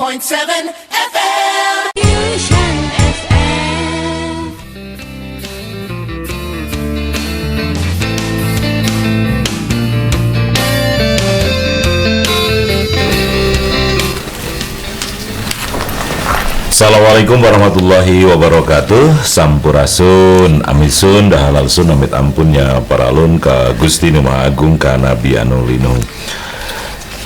FM. Fusion FM. Assalamualaikum warahmatullahi wabarakatuh. Sampurasun, amisun, dahalalsun, amit ampunnya paralun ka Gusti Nu Maha Agung ka Nabi anu linung.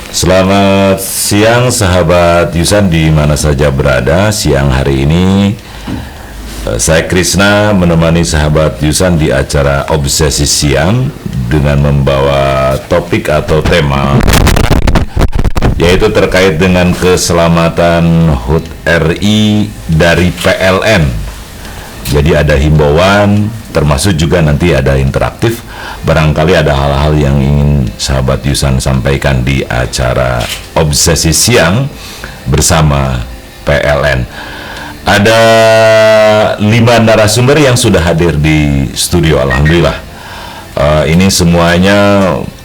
Selamat siang sahabat Yusan di mana saja berada. Siang hari ini saya Krisna menemani sahabat Yusan di acara Obsesi Siang dengan membawa topik atau tema yaitu terkait dengan keselamatan HUT RI dari PLN. Jadi ada himbauan, termasuk juga nanti ada interaktif. Barangkali ada hal-hal yang ingin sahabat Yusan sampaikan di acara Obsesi Siang bersama PLN. Ada 5 narasumber yang sudah hadir di studio, alhamdulillah. Ini semuanya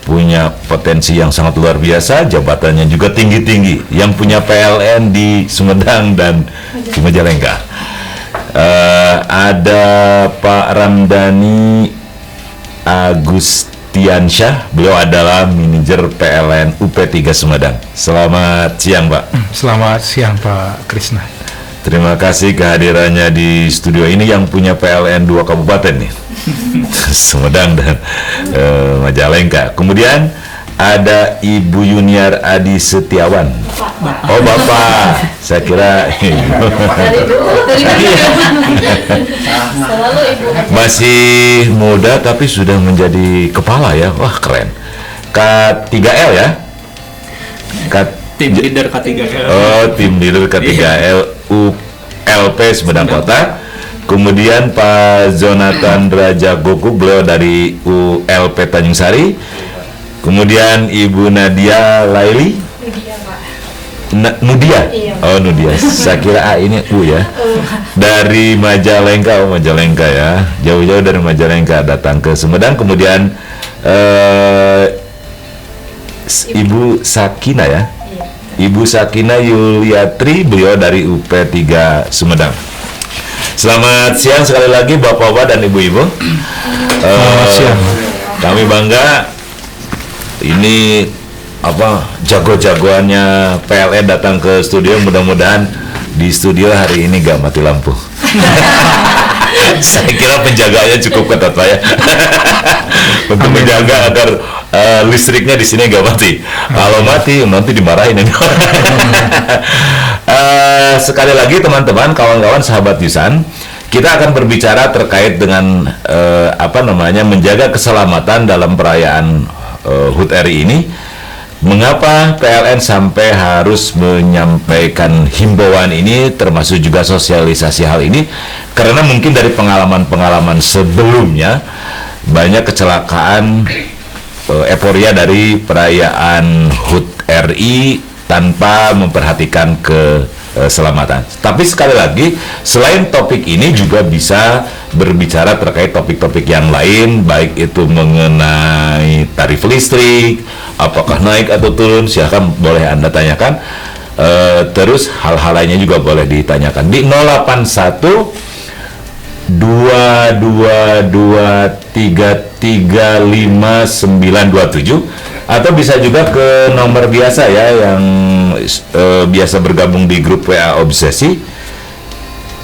punya potensi yang sangat luar biasa, jabatannya juga tinggi-tinggi, yang punya PLN di Sumedang dan di Majalengka. Ada Pak Ramdhani Agustiansyah, beliau adalah manajer PLN UP3 Sumedang. Selamat siang, Pak. Selamat siang, Pak Krisna. Terima kasih kehadirannya di studio ini yang punya PLN 2 kabupaten nih. Sumedang dan Majalengka. Kemudian ada Ibu Yuniar Adi Setiawan. Oh, Bapak. Saya kira masih muda tapi sudah menjadi kepala ya. Wah, keren. K3L ya? Tim leader K3L. Oh, tim leader K3L ULP Sumedang Kota. Kemudian Pak Jonathan Raja Goku, beliau dari ULP Tanjung Sari. Kemudian Ibu Nadia Laili. Nudia. Oh, Nudia. Saya kira ini U ya. Dari Majalengka, oh Majalengka ya. Jauh-jauh dari Majalengka datang ke Sumedang. Kemudian Ibu Sakina ya. Ibu Sakina Yuliatri, beliau dari UP3 Sumedang. Selamat siang sekali lagi Bapak-bapak dan Ibu-ibu. Selamat siang. Kami bangga ini jago-jagoannya PLN datang ke studio. Mudah-mudahan di studio hari ini gak mati lampu. Saya kira penjaganya cukup ketat Pak ya. Untuk menjaga agar listriknya di sini gak mati. Kalau mati nanti dimarahin ini. Sekali lagi teman-teman, kawan-kawan, sahabat Yusan, kita akan berbicara terkait dengan menjaga keselamatan dalam perayaan HUT RI ini. Mengapa PLN sampai harus menyampaikan himbauan ini, termasuk juga sosialisasi hal ini? Karena mungkin dari pengalaman-pengalaman sebelumnya banyak kecelakaan euforia dari perayaan HUT RI tanpa memperhatikan keselamatan. Tapi sekali lagi, selain topik ini juga bisa berbicara terkait topik-topik yang lain, baik itu mengenai tarif listrik, apakah naik atau turun, silahkan boleh Anda tanyakan. Terus hal-hal lainnya juga boleh ditanyakan di 081 222335927, atau bisa juga ke nomor biasa ya yang biasa bergabung di grup WA Obsesi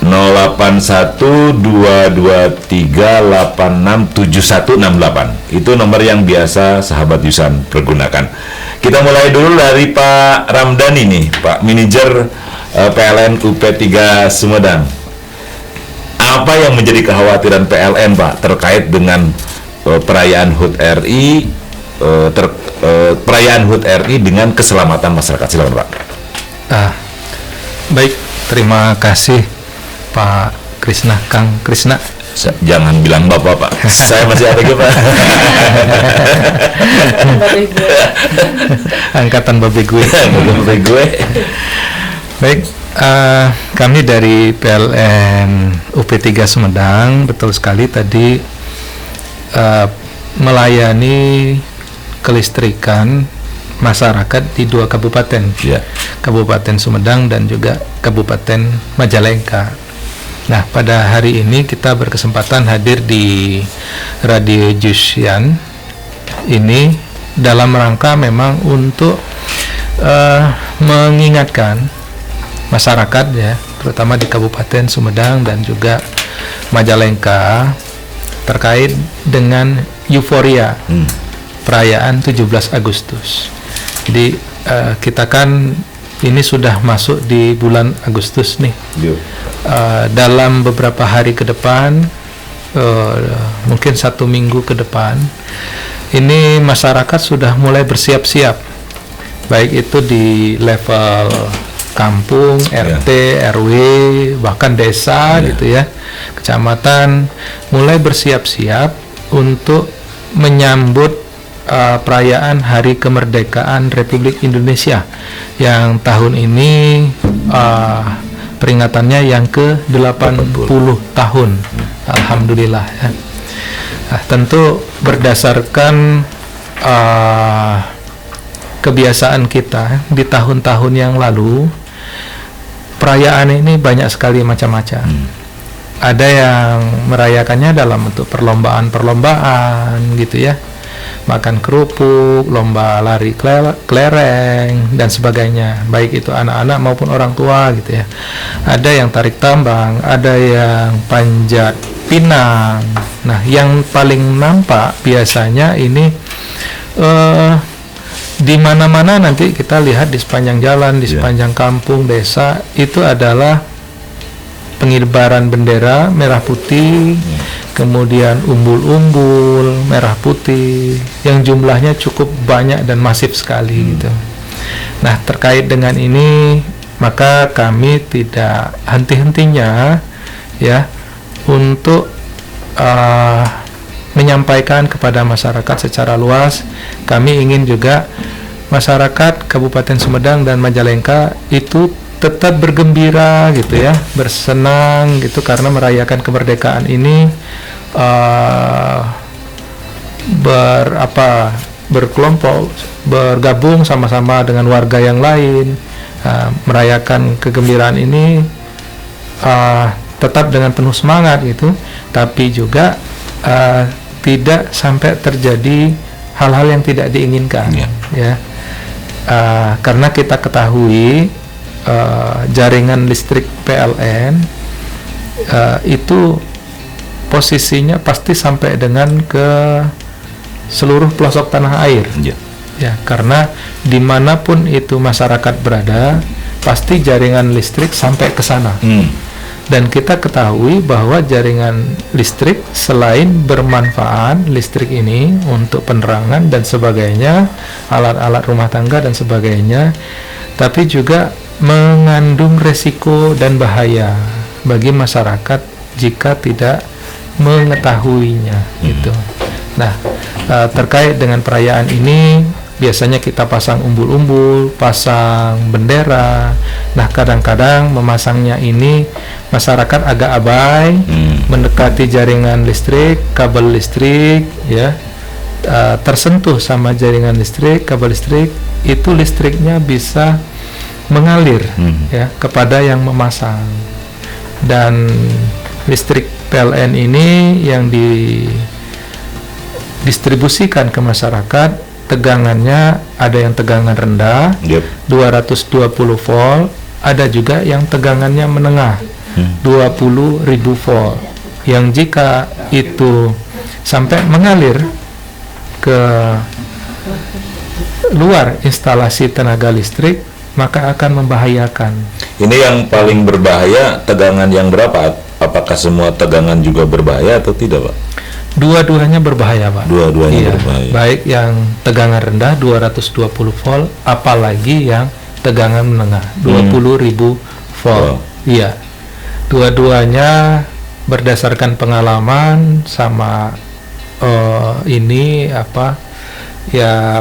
081223867168. Itu nomor yang biasa sahabat Yusan pergunakan. Kita mulai dulu dari Pak Ramdhani nih, Pak Manajer PLN UP3 Sumedang. Apa yang menjadi kekhawatiran PLN Pak terkait dengan perayaan HUT RI, perayaan HUT RI dengan keselamatan masyarakat? Silakan Pak. Baik, terima kasih Pak Krisna, Kang Krisna. Jangan bilang Bapak Pak, saya masih ABG Pak. Angkatan babe gue. Baik, kami dari PLN UP3 Sumedang, betul sekali tadi melayani kelistrikan masyarakat di 2 kabupaten, Ya. Kabupaten Sumedang dan juga Kabupaten Majalengka. Nah, pada hari ini kita berkesempatan hadir di Radio Jusian ini dalam rangka memang untuk mengingatkan masyarakat ya, terutama di Kabupaten Sumedang dan juga Majalengka terkait dengan euforia perayaan 17 Agustus. Jadi kita kan ini sudah masuk di bulan Agustus nih. Dalam beberapa hari ke depan, mungkin 1 minggu ke depan, ini masyarakat sudah mulai bersiap-siap, baik itu di level kampung, RT, RW, bahkan desa gitu ya, kecamatan, mulai bersiap-siap untuk menyambut perayaan Hari Kemerdekaan Republik Indonesia yang tahun ini peringatannya yang ke-80 tahun. Alhamdulillah ya. Nah, tentu berdasarkan kebiasaan kita di tahun-tahun yang lalu, perayaan ini banyak sekali macam-macam. Ada yang merayakannya dalam bentuk perlombaan-perlombaan gitu ya, makan kerupuk, lomba lari kelereng dan sebagainya, baik itu anak-anak maupun orang tua gitu ya. Ada yang tarik tambang, ada yang panjat pinang. Nah, yang paling nampak biasanya ini di mana-mana nanti kita lihat di sepanjang jalan, di sepanjang kampung, desa, itu adalah pengibaran bendera merah putih, kemudian umbul-umbul merah putih yang jumlahnya cukup banyak dan masif sekali gitu. Nah, terkait dengan ini maka kami tidak henti-hentinya ya untuk menyampaikan kepada masyarakat secara luas. Kami ingin juga masyarakat Kabupaten Sumedang dan Majalengka itu tetap bergembira gitu ya, bersenang gitu karena merayakan kemerdekaan ini, berkelompok, bergabung sama-sama dengan warga yang lain, merayakan kegembiraan ini tetap dengan penuh semangat gitu, tapi juga tidak sampai terjadi hal-hal yang tidak diinginkan ya. Karena kita ketahui jaringan listrik PLN itu posisinya pasti sampai dengan ke seluruh pelosok tanah air ya, karena dimanapun itu masyarakat berada pasti jaringan listrik sampai ke sana. Dan kita ketahui bahwa jaringan listrik selain bermanfaat, listrik ini untuk penerangan dan sebagainya, alat-alat rumah tangga dan sebagainya, tapi juga mengandung resiko dan bahaya bagi masyarakat jika tidak mengetahuinya gitu. Nah, terkait dengan perayaan ini biasanya kita pasang umbul-umbul, pasang bendera. Nah, kadang-kadang memasangnya ini masyarakat agak abai, mendekati jaringan listrik, kabel listrik ya, tersentuh sama jaringan listrik, kabel listrik, itu listriknya bisa mengalir ya kepada yang memasang. Dan listrik PLN ini yang didistribusikan ke masyarakat, tegangannya ada yang tegangan rendah 220 volt, ada juga yang tegangannya menengah 20.000 volt, yang jika itu sampai mengalir ke luar instalasi tenaga listrik maka akan membahayakan. Ini yang paling berbahaya tegangan yang berapa? Apakah semua tegangan juga berbahaya atau tidak, Pak? Dua-duanya berbahaya, Pak. Dua-duanya berbahaya. Baik yang tegangan rendah 220 volt, apalagi yang tegangan menengah 20.000 volt. Iya. Dua-duanya berdasarkan pengalaman sama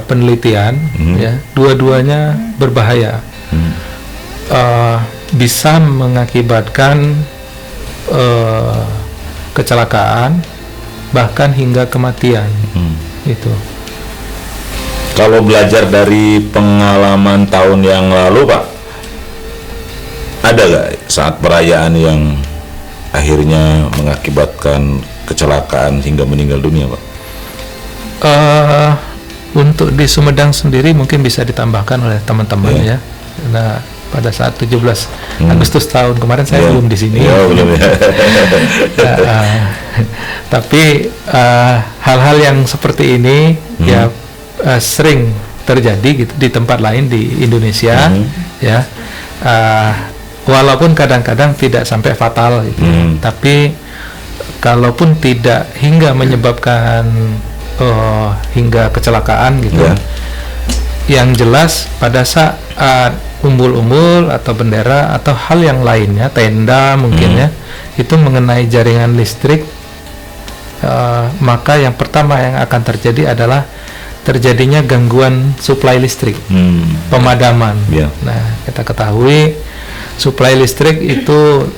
penelitian ya, dua-duanya berbahaya. Bisa mengakibatkan kecelakaan bahkan hingga kematian. Itu. Kalau belajar dari pengalaman tahun yang lalu, Pak, ada nggak saat perayaan yang akhirnya mengakibatkan kecelakaan hingga meninggal dunia, Pak? Untuk di Sumedang sendiri mungkin bisa ditambahkan oleh teman-teman ya. Nah, pada saat 17 Agustus tahun kemarin saya belum di sini. Belum ya. Tapi hal-hal yang seperti ini ya sering terjadi gitu di tempat lain di Indonesia ya. Walaupun kadang-kadang tidak sampai fatal gitu. Tapi kalaupun tidak hingga menyebabkan hingga kecelakaan gitu. Yang jelas pada saat umbul-umbul atau bendera atau hal yang lainnya, tenda mungkin ya, itu mengenai jaringan listrik, maka yang pertama yang akan terjadi adalah terjadinya gangguan suplai listrik, pemadaman. Nah, kita ketahui suplai listrik itu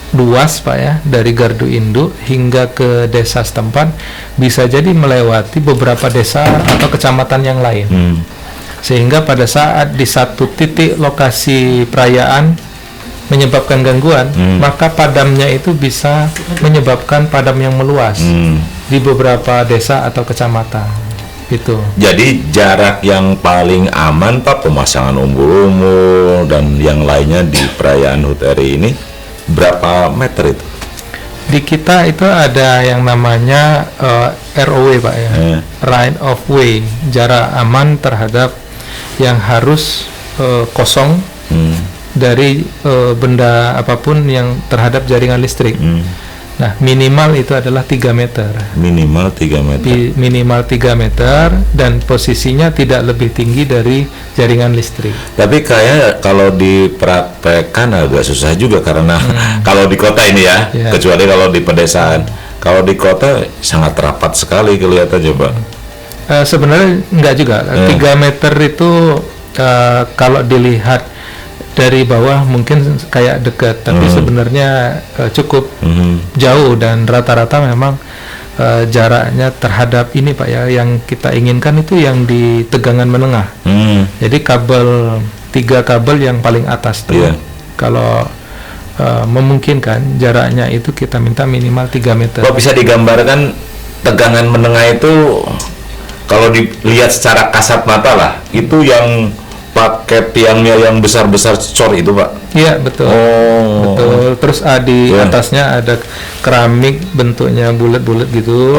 luas, Pak ya, dari gardu induk hingga ke desa setempat, bisa jadi melewati beberapa desa atau kecamatan yang lain. Sehingga pada saat di satu titik lokasi perayaan menyebabkan gangguan, maka padamnya itu bisa menyebabkan padam yang meluas di beberapa desa atau kecamatan. Gitu. Jadi jarak yang paling aman, Pak, pemasangan umbul-umbul dan yang lainnya di perayaan HUT RI ini berapa meter itu? Di kita itu ada yang namanya ROW, Pak ya, right of way, jarak aman terhadap yang harus kosong dari benda apapun yang terhadap jaringan listrik. Nah, minimal itu adalah 3 meter. Minimal 3 meter. Minimal 3 meter dan posisinya tidak lebih tinggi dari jaringan listrik. Tapi kayak kalau dipraktekkan agak susah juga karena kalau di kota ini ya, kecuali kalau di pedesaan. Kalau di kota sangat rapat sekali kelihatannya, Pak. Sebenarnya enggak juga. 3 meter itu kalau dilihat dari bawah mungkin kayak dekat, tapi sebenarnya cukup jauh dan rata-rata memang jaraknya terhadap ini, Pak ya, yang kita inginkan itu yang di tegangan menengah. Jadi 3 kabel yang paling atas tuh. Kalau memungkinkan jaraknya itu kita minta minimal 3 meter. Kok bisa digambarkan tegangan menengah itu kalau dilihat secara kasat mata lah, itu yang pakai tiangnya yang besar-besar cor itu, Pak? Iya, betul. Betul. Terus di atasnya ada keramik bentuknya bulat-bulat gitu.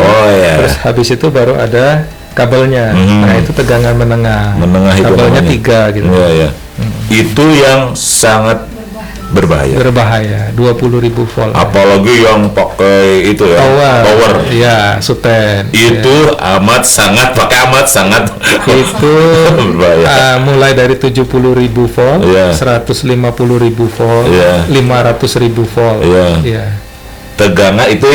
Terus habis itu baru ada kabelnya. Nah, itu tegangan menengah. Kabelnya 3 gitu. Itu yang sangat berbahaya. 20.000 volt. Apalagi yang pakai itu ya, power. Iya, suten. Itu amat sangat Itu mulai dari 70.000 volt, 150.000 volt, 500.000 volt. Tegangan itu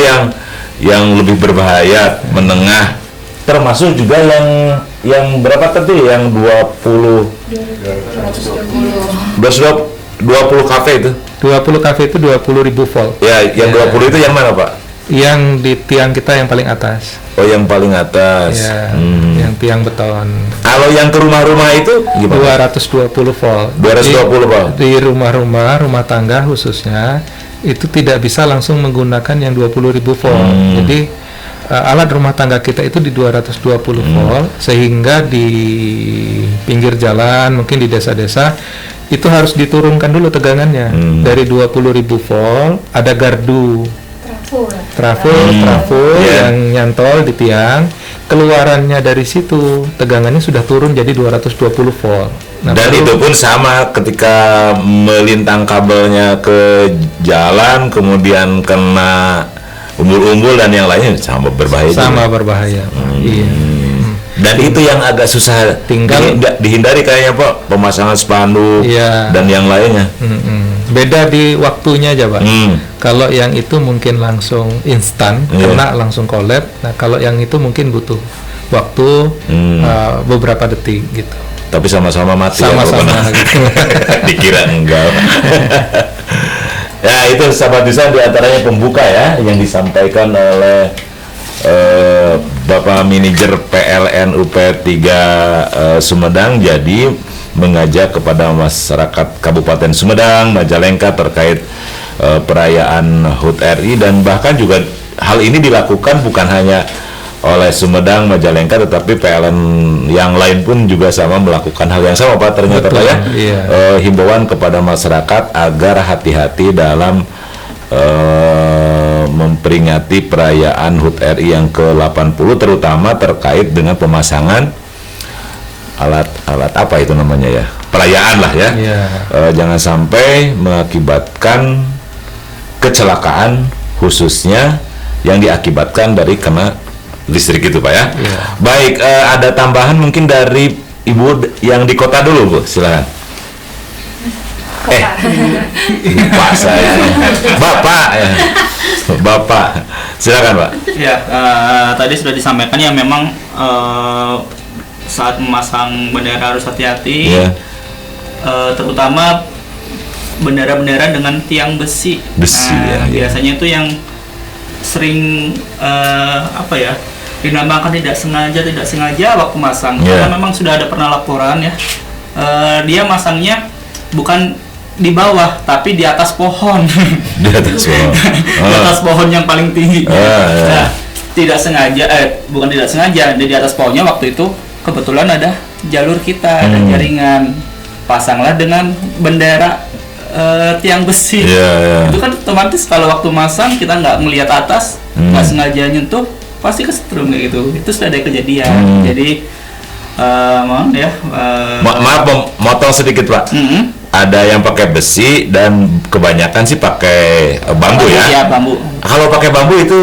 yang lebih berbahaya, menengah. Termasuk juga yang berapa tadi? Yang 20 kV itu. 20 kV itu 20.000 volt. Ya, yang 20 itu yang mana, Pak? Yang di tiang kita yang paling atas. Oh, yang paling atas. Ya, yang tiang beton. Kalau yang ke rumah-rumah itu gimana? 220 volt. 220 volt. Di rumah-rumah, rumah tangga khususnya itu tidak bisa langsung menggunakan yang 20.000 volt. Jadi alat rumah tangga kita itu di 220 volt, sehingga di pinggir jalan, mungkin di desa-desa itu harus diturunkan dulu tegangannya. Dari 20.000 volt ada gardu trafo yang nyantol di tiang, keluarannya dari situ tegangannya sudah turun jadi 220 volt. Nah, dan itu pun sama ketika melintang kabelnya ke jalan kemudian kena umbul-umbul dan yang lainnya sama berbahaya. Iya. Dan itu yang agak susah tinggal dihindari kayaknya, Pak, pemasangan spanduk dan yang lainnya. Beda di waktunya aja, Pak. Kalau yang itu mungkin langsung instan, kena langsung kolab. Nah, kalau yang itu mungkin butuh waktu beberapa detik gitu. Tapi sama-sama mati. Sama-sama. Gitu. Dikira enggak. Ya, itu sahabat Dusan diantaranya pembuka ya yang disampaikan oleh Bapak Manajer PLN UP3 Sumedang jadi mengajak kepada masyarakat Kabupaten Sumedang, Majalengka terkait perayaan HUT RI, dan bahkan juga hal ini dilakukan bukan hanya oleh Sumedang, Majalengka, tetapi PLN yang lain pun juga sama melakukan hal yang sama, Pak. Ternyata Pak ya, iya. Himbauan kepada masyarakat agar hati-hati dalam memperingati perayaan HUT RI yang ke-80, terutama terkait dengan pemasangan alat apa itu namanya ya, perayaan lah ya. Iya. Jangan sampai mengakibatkan kecelakaan, khususnya yang diakibatkan dari kena listrik itu, Pak ya. Iya. Baik, ada tambahan mungkin dari Ibu yang di kota dulu, Bu, silakan. Lupa saya. Bapak, silakan, Pak. Ya, tadi sudah disampaikan ya, memang saat memasang bendera harus hati-hati, Iya. Terutama bendera-bendera dengan tiang besi. Besi, ya. Biasanya itu yang sering dinamakan tidak sengaja waktu masang. Iya. Karena memang sudah ada pernah laporan ya, dia masangnya bukan di bawah tapi di atas pohon. Di atas pohon. Di atas pohon yang paling tinggi. Iya. Nah, bukan tidak sengaja, di atas pohonnya waktu itu kebetulan ada jalur kita, ada jaringan, pasanglah dengan bendera tiang besi. Iya. Itu kan otomatis kalau waktu masang kita nggak melihat atas, nggak sengaja nyentuh, pasti kesetrum kayak gitu. Itu sudah ada kejadian. Jadi mohon ya. Maaf, motong sedikit, Pak. Ada yang pakai besi dan kebanyakan sih pakai bambu ya. Iya, bambu. Kalau pakai bambu itu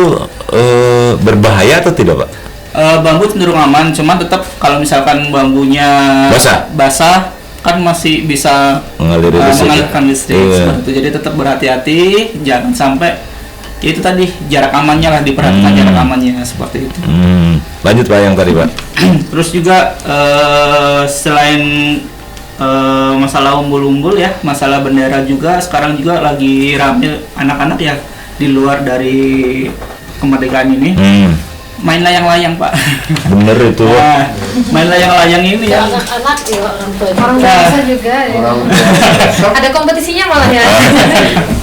berbahaya atau tidak, Pak? Bambu cenderung aman, cuman tetap kalau misalkan bambunya basah kan masih bisa mengalirkan listrik. Iya. Seperti itu. Jadi tetap berhati-hati, jangan sampai ya itu tadi, jarak amannya lah, diperhatikan jarak amannya seperti itu. Lanjut, Pak, yang tadi, Pak. Terus juga selain masalah umbul-umbul ya, masalah bendera juga sekarang juga lagi rame anak-anak ya di luar dari kemerdekaan ini. Main layang-layang, Pak. Bener itu. Nah, main layang-layang ini ya. Anak-anak ya, orang dewasa juga ya. Ada kompetisinya malah ya.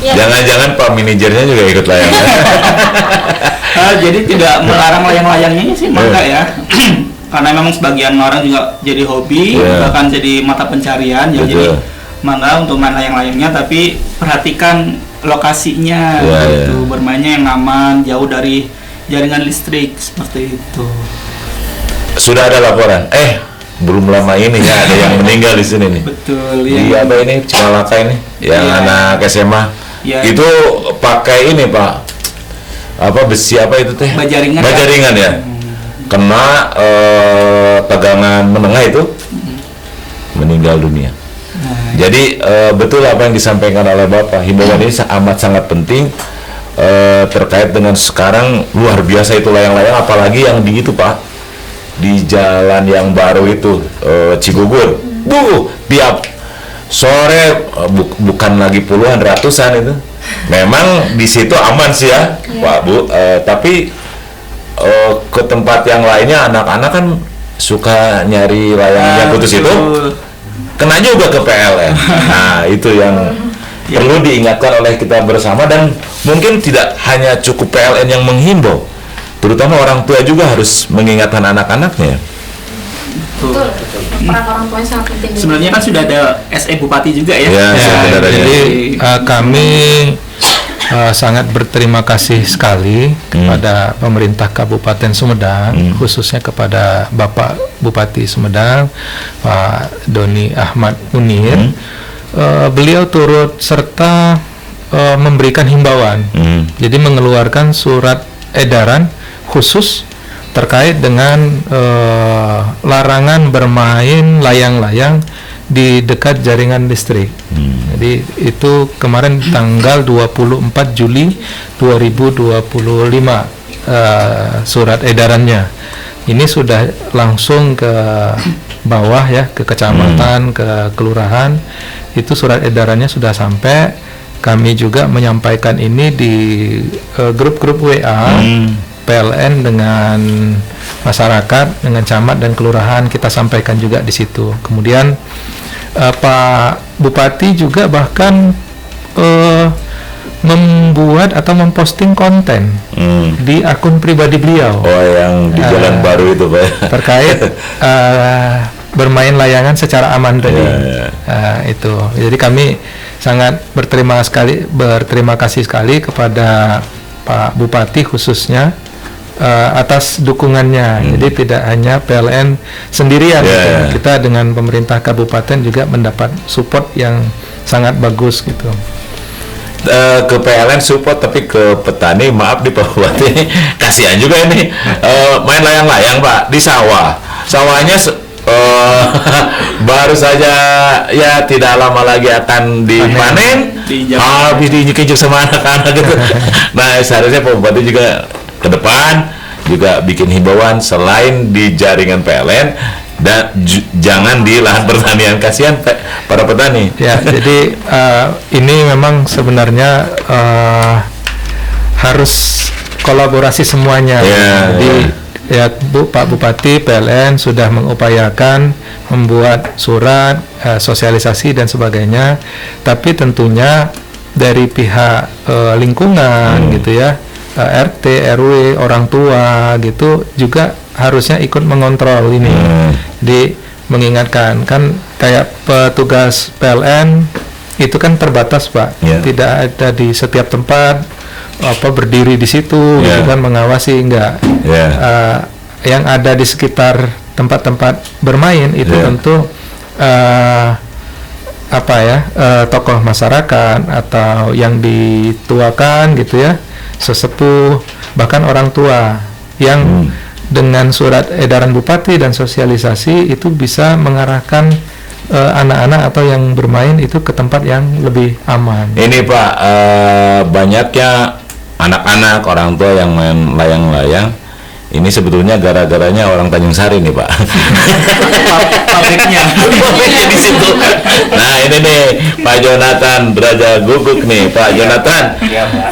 Ya. Jangan-jangan Pak Manajernya juga ikut layang. Jadi tidak melarang layang-layangnya sih, maka ya. Karena memang sebagian orang juga jadi hobi, bahkan jadi mata pencarian ya. Jadi mangga untuk main layang-layangnya, tapi perhatikan lokasinya, gitu. Bermainnya yang aman, jauh dari jaringan listrik seperti itu. Sudah ada laporan. Belum lama ini ya ada yang meninggal di sini nih. Betul. Di apa ini, Cimalaka ini, yang anak SMA. Ya. Itu pakai ini, Pak. Apa besi apa itu teh? Bajaringan. Bajaringan ya. Kena tegangan menengah itu meninggal dunia. Jadi betul apa yang disampaikan oleh Bapak. Himbauan ini amat sangat penting terkait dengan sekarang luar biasa itu layang-layang, apalagi yang di itu, Pak, di jalan yang baru itu Cigugur. Tiap sore bukan lagi puluhan, ratusan itu. Memang di situ aman sih ya, Pak, Bu. Tapi ke tempat yang lainnya anak-anak kan suka nyari layang yang putus itu, kena juga ke PLN. Nah, itu yang perlu diingatkan oleh kita bersama, dan mungkin tidak hanya cukup PLN yang menghimbau, terutama orang tua juga harus mengingatkan anak-anaknya. Betul. Peran orang tua sangat penting. Sebenarnya kan sudah ada SE Bupati juga ya. Jadi kami sangat berterima kasih sekali kepada pemerintah Kabupaten Sumedang, khususnya kepada Bapak Bupati Sumedang, Pak Doni Ahmad Munir. Beliau turut serta memberikan himbauan, jadi mengeluarkan surat edaran khusus terkait dengan larangan bermain layang-layang di dekat jaringan listrik. Jadi itu kemarin tanggal 24 Juli 2025 surat edarannya. Ini sudah langsung ke bawah ya, ke kecamatan, ke kelurahan. Itu surat edarannya sudah sampai. Kami juga menyampaikan ini di grup-grup WA PLN dengan masyarakat dengan camat dan kelurahan, kita sampaikan juga di situ. Kemudian Pak Bupati juga bahkan membuat atau memposting konten di akun pribadi beliau. Oh, yang di Jalan Baru itu, Pak. Terkait bermain layangan secara aman tadi. Itu. Jadi kami sangat berterima kasih sekali kepada Pak Bupati khususnya atas dukungannya. Jadi tidak hanya PLN sendirian, gitu. Kita dengan pemerintah kabupaten juga mendapat support yang sangat bagus gitu. Ke PLN support, tapi ke petani maaf di Pak Bupati kasihan juga ini main layang-layang Pak di sawahnya baru saja ya tidak lama lagi akan dipanen, habis diinjek-injek sama anak-anak gitu. Nah, seharusnya Pak Bupati juga ke depan juga bikin himbauan selain di jaringan PLN dan jangan di lahan pertanian, kasihan para petani. Ya, jadi ini memang sebenarnya harus kolaborasi semuanya. Jadi ya Pak Bupati, PLN sudah mengupayakan membuat surat sosialisasi dan sebagainya, tapi tentunya dari pihak lingkungan gitu ya, RT, RW, orang tua gitu juga harusnya ikut mengontrol ini. Jadi mengingatkan, kan kayak petugas PLN itu kan terbatas Pak, tidak ada di setiap tempat berdiri di situ gitu kan mengawasi, enggak. Yang ada di sekitar tempat-tempat bermain itu tentu tokoh masyarakat atau yang dituakan gitu ya, sesepuh, bahkan orang tua yang dengan surat edaran Bupati dan sosialisasi itu bisa mengarahkan anak-anak atau yang bermain itu ke tempat yang lebih aman. Ini Pak, banyaknya anak-anak, orang tua yang main layang-layang. Ini sebetulnya gara-garanya orang Tanjung Sari nih Pak. Pabriknya di situ. Nah ini nih Pak Jonathan Braja Guguk nih, Pak Jonathan.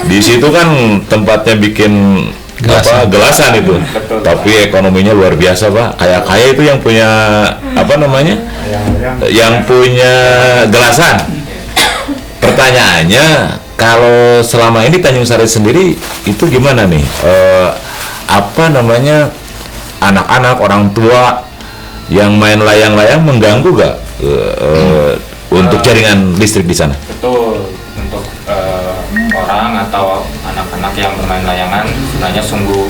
Di situ kan tempatnya bikin gelasan itu. Betul, tapi ekonominya luar biasa Pak. Kaya itu yang punya yang punya gelasan. Pertanyaannya, kalau selama ini Tanjung Sari sendiri itu gimana nih? Anak-anak, orang tua yang main layang-layang mengganggu gak untuk jaringan listrik di sana? Betul, untuk orang atau anak-anak yang bermain layangan sebenarnya sungguh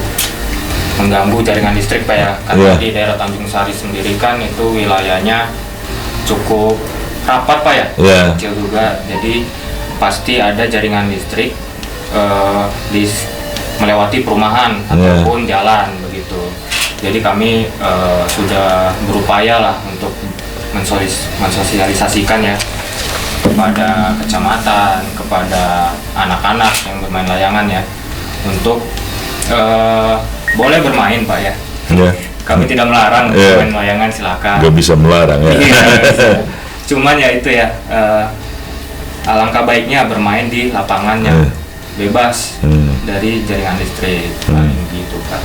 mengganggu jaringan listrik Pak ya, karena di daerah Tanjung Sari sendiri kan itu wilayahnya cukup rapat Pak ya, kecil juga, jadi pasti ada jaringan listrik melewati perumahan ataupun jalan begitu. Jadi kami sudah berupaya lah untuk mensosialisasikan ya kepada kecamatan, kepada anak-anak yang bermain layangan ya, untuk boleh bermain Pak ya. Kami tidak melarang bermain layangan, silakan. Gak bisa melarang ya. Cuman ya itu ya, alangkah baiknya bermain di lapangan yang bebas dari jaringan listrik, gitu Pak.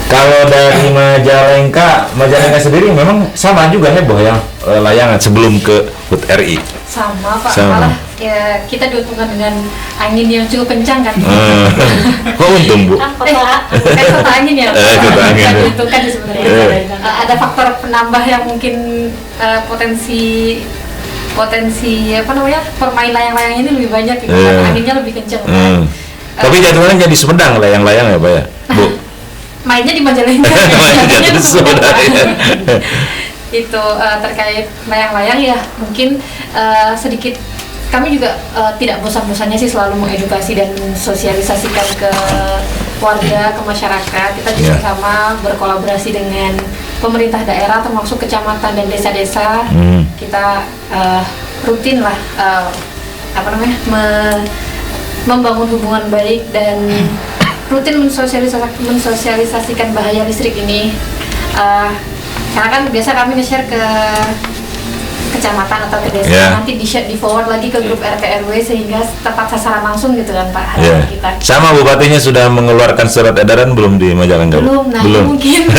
Kalau dari Majalengka sendiri memang sama juga heboh ya layangan sebelum ke HUT RI. Sama Pak, malah ya kita diuntungkan dengan angin yang cukup kencang kan. Kok untung Bu? Kota angin ya. Kota angin. Kita diuntungkan sebenarnya. Ada faktor penambah yang mungkin potensi permain layang-layang ini lebih banyak gitu, karena anginnya lebih kencang. Tapi jadwalnya jadi Sumedang layang-layang ya Pak ya, Bu? Mainnya di Majalengka. Mainnya di Sumedang. Itu terkait layang-layang ya, mungkin sedikit kami juga tidak bosan-bosannya sih selalu mengedukasi dan sosialisasikan ke warga, ke masyarakat. Kita juga sama berkolaborasi dengan pemerintah daerah termasuk kecamatan dan desa-desa. Kita rutin lah membangun hubungan baik dan rutin mensosialisasikan bahaya listrik ini. Karena kan biasa kami nge-share ke kecamatan atau ke desa, Yeah. nanti di forward lagi ke grup RT RW sehingga tepat sasaran langsung gitu kan Pak harapan kita. Sama bupatinya sudah mengeluarkan surat edaran belum di Majalengka? Belum, nah ini mungkin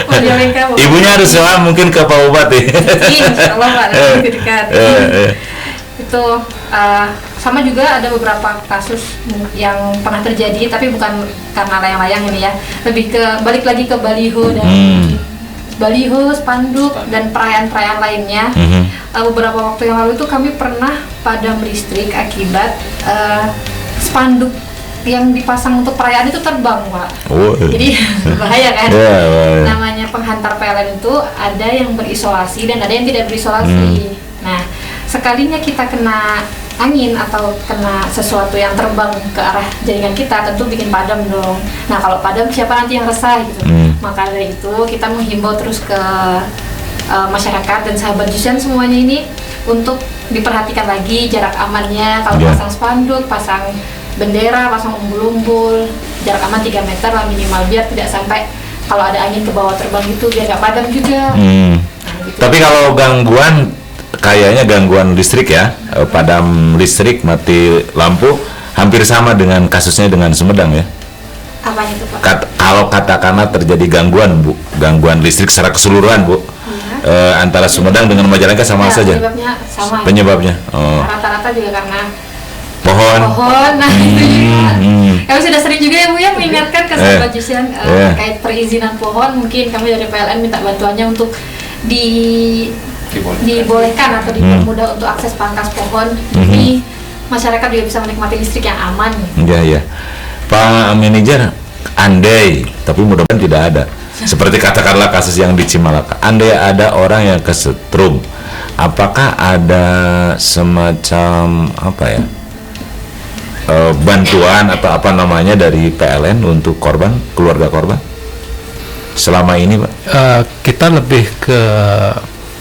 Majalengka Bu. Ibunya harus sama mungkin ke Pak Bupati. Insya Allah Pak, nanti dekat. Itu sama juga ada beberapa kasus yang pernah terjadi tapi bukan karena layang-layang ini ya, lebih ke balik lagi ke baliho dan baliho, spanduk dan perayaan-perayaan lainnya. Beberapa waktu yang lalu itu kami pernah padam listrik akibat spanduk yang dipasang untuk perayaan itu terbang Pak. Jadi bahaya kan. Namanya penghantar PLN itu ada yang berisolasi dan ada yang tidak berisolasi. Nah, sekalinya kita kena angin atau kena sesuatu yang terbang ke arah jaringan kita, tentu bikin padam dong. Nah, kalau padam siapa nanti yang resah gitu. Maka dari itu kita menghimbau terus ke masyarakat dan sahabat Jusan semuanya ini untuk diperhatikan lagi jarak amannya. Kalau pasang spanduk, pasang bendera, pasang umbul-umbul, jarak aman 3 meter lah minimal biar tidak sampai kalau ada angin ke bawah terbang gitu biar nggak padam juga. Nah, gitu. Tapi kalau gangguan, kayaknya gangguan listrik ya, padam listrik, mati lampu, hampir sama dengan kasusnya dengan Sumedang ya. Apanya itu Pak? Kalau katakanlah terjadi gangguan Bu, gangguan listrik secara keseluruhan Bu, antara Sumedang dengan Majalengka sama saja. Penyebabnya sama. Penyebabnya. Rata-rata juga karena Pohon. Nah itu juga. Kami sudah sering juga ya Bu ya mengingatkan ke sahabat Jusian terkait perizinan pohon. Mungkin kami dari PLN minta bantuannya untuk dibolehkan atau dipermudah untuk akses pangkas pohon. Jadi masyarakat juga bisa menikmati listrik yang aman. Iya. Pak Manajer, andai, tapi mudah-mudahan tidak ada. Seperti katakanlah kasus yang di Cimalaka, andai ada orang yang kesetrum, apakah ada semacam apa ya, bantuan atau apa namanya dari PLN untuk korban, keluarga korban selama ini Pak? Kita lebih ke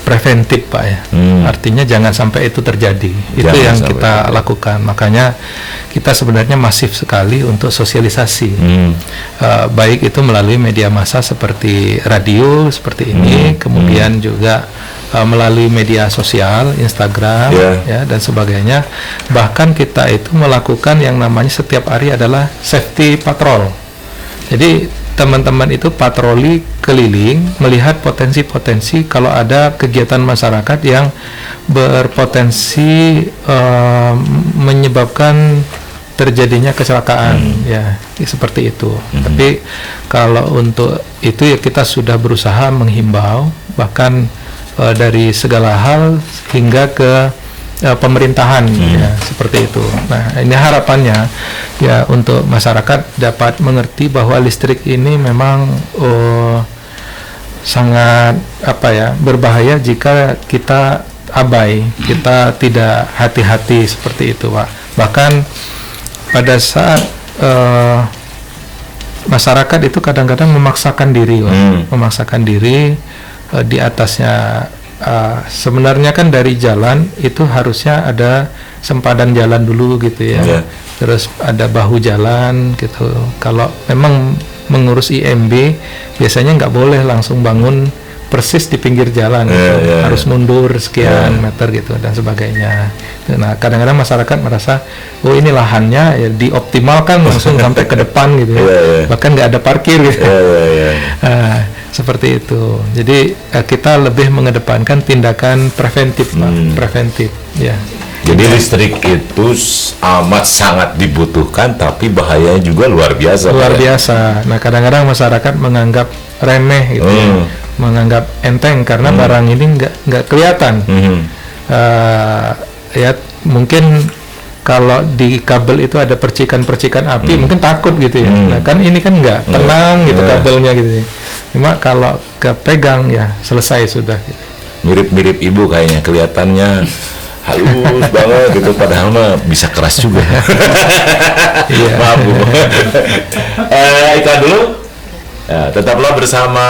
preventif Pak ya, artinya jangan sampai itu terjadi. Itu yang kita lakukan. Makanya kita sebenarnya masif sekali untuk sosialisasi, baik itu melalui media massa seperti radio seperti ini, kemudian juga melalui media sosial, Instagram, ya dan sebagainya. Bahkan kita itu melakukan yang namanya setiap hari adalah safety patrol. Jadi teman-teman itu patroli keliling melihat potensi-potensi kalau ada kegiatan masyarakat yang berpotensi menyebabkan terjadinya kecelakaan, ya seperti itu. Tapi kalau untuk itu ya kita sudah berusaha menghimbau bahkan dari segala hal hingga ke pemerintahan, ya seperti itu. Nah, ini harapannya ya untuk masyarakat dapat mengerti bahwa listrik ini memang sangat berbahaya jika kita abai, kita tidak hati-hati seperti itu, Pak. Bahkan pada saat masyarakat itu kadang-kadang memaksakan diri, memaksakan diri di atasnya. Sebenarnya kan dari jalan itu harusnya ada sempadan jalan dulu gitu ya, terus ada bahu jalan gitu. Kalau memang mengurus IMB biasanya nggak boleh langsung bangun persis di pinggir jalan, harus mundur sekian meter gitu dan sebagainya. Nah kadang-kadang masyarakat merasa oh ini lahannya ya dioptimalkan langsung sampai ke depan gitu, bahkan nggak ada parkir gitu. Seperti itu. Jadi kita lebih mengedepankan tindakan preventif, Pak. Preventif, ya. Jadi listrik itu amat sangat dibutuhkan, tapi bahayanya juga luar biasa. Luar biasa. Nah, kadang-kadang masyarakat menganggap remeh gitu, menganggap enteng karena barang ini nggak kelihatan. Ya mungkin kalau di kabel itu ada percikan-percikan api, mungkin takut gitu ya. Nah, kan ini kan nggak tenang gitu kabelnya gitu. Cuma kalau kepegang ya selesai sudah. Gitu. Mirip-mirip ibu kayaknya, kelihatannya halus banget gitu, padahal mah bisa keras juga. Maaf Bu. Iklan dulu. Tetaplah bersama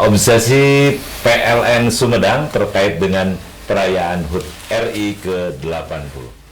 Obsesi PLN Sumedang terkait dengan perayaan HUT RI ke-80.